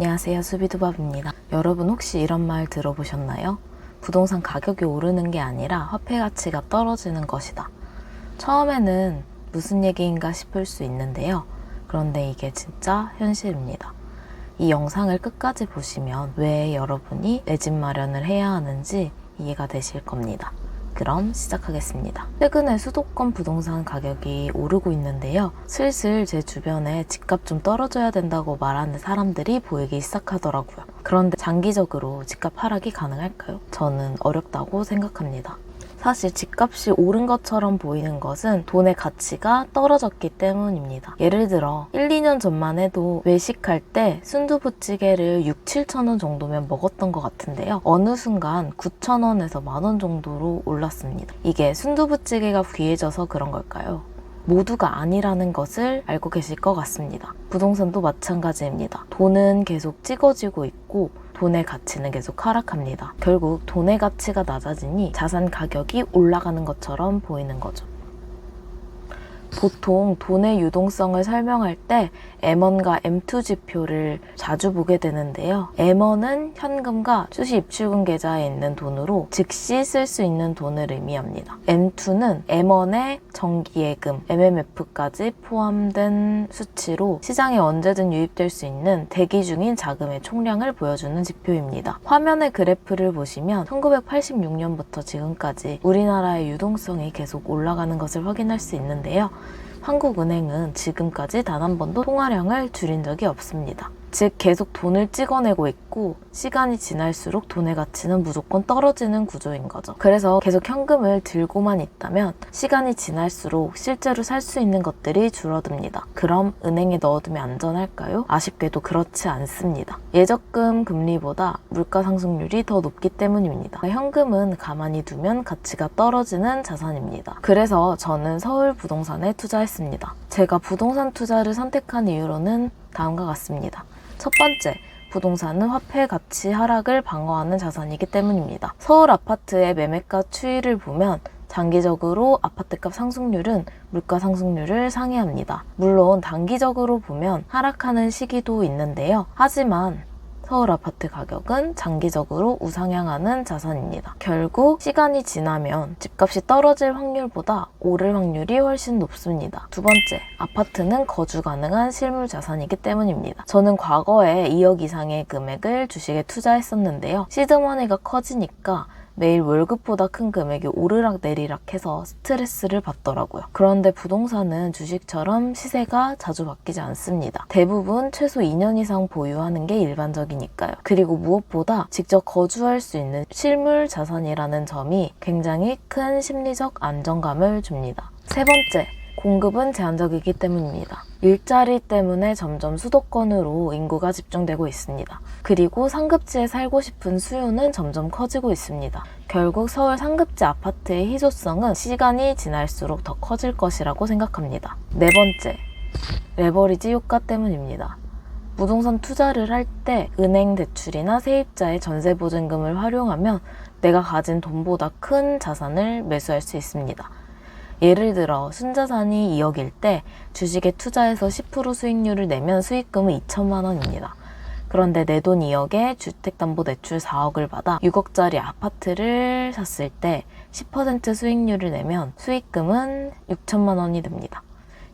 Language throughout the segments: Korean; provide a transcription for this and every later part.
안녕하세요, 수비두밥입니다. 여러분 혹시 이런 말 들어보셨나요? 부동산 가격이 오르는 게 아니라 화폐 가치가 떨어지는 것이다. 처음에는 무슨 얘기인가 싶을 수 있는데요. 그런데 이게 진짜 현실입니다. 이 영상을 끝까지 보시면 왜 여러분이 내 집 마련을 해야 하는지 이해가 되실 겁니다. 그럼 시작하겠습니다. 최근에 수도권 부동산 가격이 오르고 있는데요. 슬슬 제 주변에 집값 좀 떨어져야 된다고 말하는 사람들이 보이기 시작하더라고요. 그런데 장기적으로 집값 하락이 가능할까요? 저는 어렵다고 생각합니다. 사실 집값이 오른 것처럼 보이는 것은 돈의 가치가 떨어졌기 때문입니다. 예를 들어 1, 2년 전만 해도 외식할 때 순두부찌개를 6, 7천 원 정도면 먹었던 것 같은데요. 어느 순간 9천 원에서 10,000원 정도로 올랐습니다. 이게 순두부찌개가 귀해져서 그런 걸까요? 모두가 아니라는 것을 알고 계실 것 같습니다. 부동산도 마찬가지입니다. 돈은 계속 찍어지고 있고 돈의 가치는 계속 하락합니다. 결국 돈의 가치가 낮아지니 자산 가격이 올라가는 것처럼 보이는 거죠. 보통 돈의 유동성을 설명할 때 M1과 M2 지표를 자주 보게 되는데요. M1은 현금과 수시 입출금 계좌에 있는 돈으로 즉시 쓸 수 있는 돈을 의미합니다. M2는 M1의 정기예금, MMF까지 포함된 수치로 시장에 언제든 유입될 수 있는 대기 중인 자금의 총량을 보여주는 지표입니다. 화면의 그래프를 보시면 1986년부터 지금까지 우리나라의 유동성이 계속 올라가는 것을 확인할 수 있는데요. 한국은행은 지금까지 단 한 번도 통화량을 줄인 적이 없습니다. 즉 계속 돈을 찍어내고 있고 시간이 지날수록 돈의 가치는 무조건 떨어지는 구조인 거죠. 그래서 계속 현금을 들고만 있다면 시간이 지날수록 실제로 살 수 있는 것들이 줄어듭니다. 그럼 은행에 넣어두면 안전할까요? 아쉽게도 그렇지 않습니다. 예적금 금리보다 물가 상승률이 더 높기 때문입니다. 현금은 가만히 두면 가치가 떨어지는 자산입니다. 그래서 저는 서울 부동산에 투자했습니다. 제가 부동산 투자를 선택한 이유로는 다음과 같습니다. 첫 번째, 부동산은 화폐 가치 하락을 방어하는 자산이기 때문입니다. 서울 아파트의 매매가 추이를 보면 장기적으로 아파트값 상승률은 물가 상승률을 상회합니다. 물론 단기적으로 보면 하락하는 시기도 있는데요. 하지만 서울 아파트 가격은 장기적으로 우상향하는 자산입니다. 결국 시간이 지나면 집값이 떨어질 확률보다 오를 확률이 훨씬 높습니다. 두 번째, 아파트는 거주 가능한 실물 자산이기 때문입니다. 저는 과거에 2억 이상의 금액을 주식에 투자했었는데요. 시드머니가 커지니까 매일 월급보다 큰 금액이 오르락 내리락 해서 스트레스를 받더라고요. 그런데 부동산은 주식처럼 시세가 자주 바뀌지 않습니다. 대부분 최소 2년 이상 보유하는 게 일반적이니까요. 그리고 무엇보다 직접 거주할 수 있는 실물 자산이라는 점이 굉장히 큰 심리적 안정감을 줍니다. 세 번째, 공급은 제한적이기 때문입니다. 일자리 때문에 점점 수도권으로 인구가 집중되고 있습니다. 그리고 상급지에 살고 싶은 수요는 점점 커지고 있습니다. 결국 서울 상급지 아파트의 희소성은 시간이 지날수록 더 커질 것이라고 생각합니다. 네 번째, 레버리지 효과 때문입니다. 부동산 투자를 할 때 은행 대출이나 세입자의 전세보증금을 활용하면 내가 가진 돈보다 큰 자산을 매수할 수 있습니다. 예를 들어 순자산이 2억일 때 주식에 투자해서 10% 수익률을 내면 수익금은 2천만 원입니다. 그런데 내 돈 2억에 주택담보대출 4억을 받아 6억짜리 아파트를 샀을 때 10% 수익률을 내면 수익금은 6천만 원이 됩니다.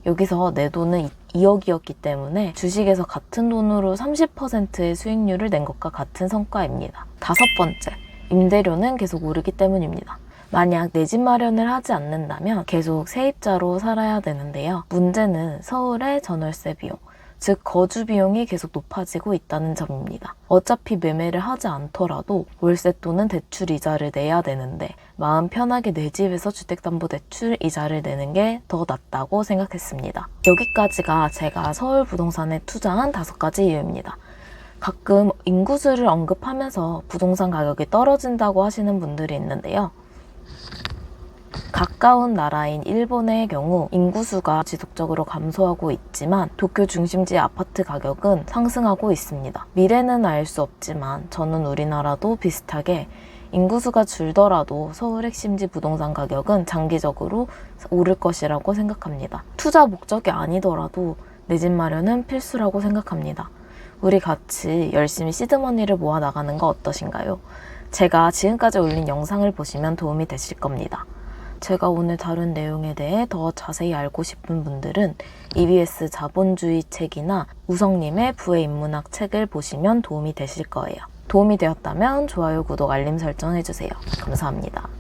여기서 내 돈은 2억이었기 때문에 주식에서 같은 돈으로 30%의 수익률을 낸 것과 같은 성과입니다. 다섯 번째, 임대료는 계속 오르기 때문입니다. 만약 내 집 마련을 하지 않는다면 계속 세입자로 살아야 되는데요. 문제는 서울의 전월세 비용, 즉 거주 비용이 계속 높아지고 있다는 점입니다. 어차피 매매를 하지 않더라도 월세 또는 대출 이자를 내야 되는데 마음 편하게 내 집에서 주택담보대출 이자를 내는 게 더 낫다고 생각했습니다. 여기까지가 제가 서울 부동산에 투자한 5가지 이유입니다. 가끔 인구수를 언급하면서 부동산 가격이 떨어진다고 하시는 분들이 있는데요. 가까운 나라인 일본의 경우 인구수가 지속적으로 감소하고 있지만 도쿄 중심지 아파트 가격은 상승하고 있습니다. 미래는 알 수 없지만 저는 우리나라도 비슷하게 인구수가 줄더라도 서울 핵심지 부동산 가격은 장기적으로 오를 것이라고 생각합니다. 투자 목적이 아니더라도 내 집 마련은 필수라고 생각합니다. 우리 같이 열심히 시드머니를 모아 나가는 거 어떠신가요? 제가 지금까지 올린 영상을 보시면 도움이 되실 겁니다. 제가 오늘 다룬 내용에 대해 더 자세히 알고 싶은 분들은 EBS 자본주의 책이나 우성님의 부의 인문학 책을 보시면 도움이 되실 거예요. 도움이 되었다면 좋아요, 구독, 알림 설정 해주세요. 감사합니다.